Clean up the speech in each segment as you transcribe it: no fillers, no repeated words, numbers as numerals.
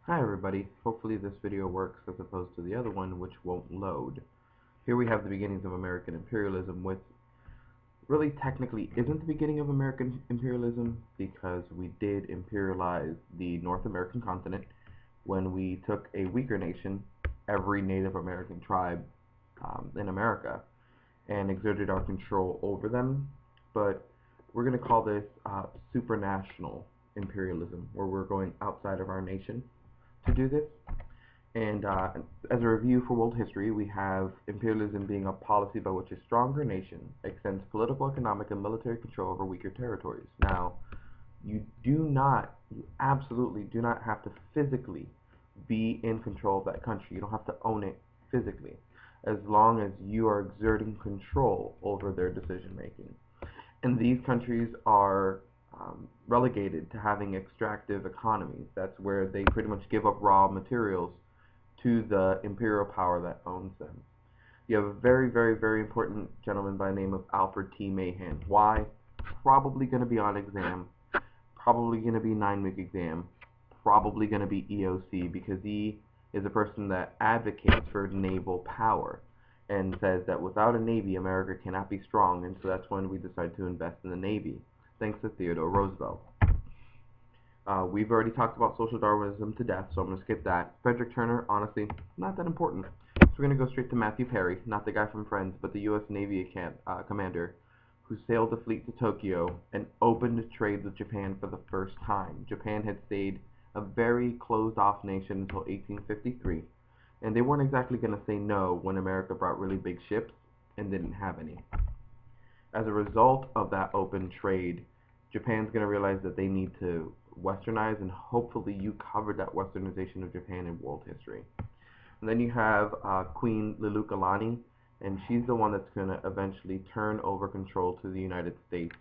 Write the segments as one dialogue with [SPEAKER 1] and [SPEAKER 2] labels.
[SPEAKER 1] Hi everybody, hopefully this video works as opposed to the other one which won't load. Here we have the beginnings of American imperialism, which really technically isn't the beginning of American imperialism because we did imperialize the North American continent when we took a weaker nation, every Native American tribe in America, and exerted our control over them. But we're going to call this supranational imperialism, where we're going outside of our nation to do this. And as a review for world history, we have imperialism being a policy by which a stronger nation extends political, economic, and military control over weaker territories. Now, you absolutely do not have to physically be in control of that country. You don't have to own it physically, as long as you are exerting control over their decision making. And these countries are relegated to having extractive economies. That's where they pretty much give up raw materials to the imperial power that owns them. You have a very, very, very important gentleman by the name of Alfred T. Mahan. Why? Probably going to be on exam. Probably going to be 9-week exam. Probably going to be EOC, because he is a person that advocates for naval power and says that without a navy, America cannot be strong, and so that's when we decided to invest in the navy, thanks to Theodore Roosevelt. We've already talked about social Darwinism to death, so I'm going to skip that. Frederick Turner, honestly, not that important. So we're going to go straight to Matthew Perry, not the guy from Friends, but the U.S. Navy commander who sailed the fleet to Tokyo and opened trade with Japan for the first time. Japan had stayed a very closed-off nation until 1853, and they weren't exactly going to say no when America brought really big ships and didn't have any. As a result of that open trade, Japan's going to realize that they need to westernize, and hopefully you covered that westernization of Japan in world history. And then you have Queen Liliuokalani, and she's the one that's going to eventually turn over control to the United States,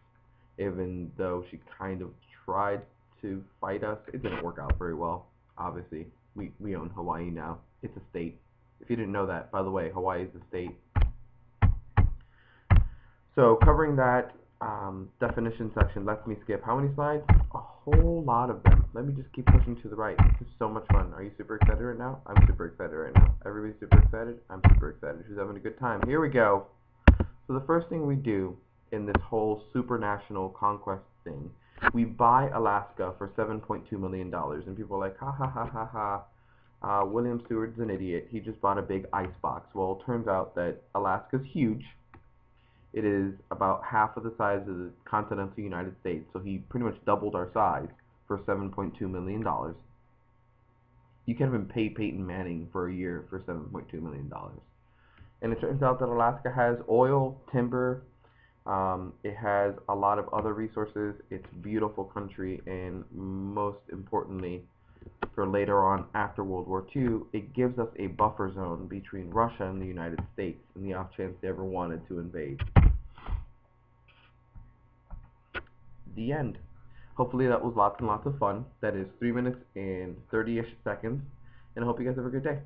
[SPEAKER 1] even though she kind of tried to fight us. It didn't work out very well. Obviously, we own Hawaii now. It's a state. If you didn't know that, by the way, Hawaii is a state. So covering that definition section lets me skip how many slides? A whole lot of them. Let me just keep pushing to the right. This is so much fun. Are you super excited right now? I'm super excited right now. Everybody's super excited? I'm super excited. Who's having a good time? Here we go. So the first thing we do in this whole supranational conquest thing, we buy Alaska for $7.2 million. And people are like, ha ha ha ha ha. William Seward's an idiot. He just bought a big ice box. Well, it turns out that Alaska's huge. It is about half of the size of the continental United States, so he pretty much doubled our size for $7.2 million. You can't even pay Peyton Manning for a year for $7.2 million. And it turns out that Alaska has oil, timber, it has a lot of other resources. It's a beautiful country, and most importantly, for later on after World War II, it gives us a buffer zone between Russia and the United States in the off chance they ever wanted to invade. The end. Hopefully that was lots and lots of fun. That is 3 minutes and 30-ish seconds, and I hope you guys have a good day.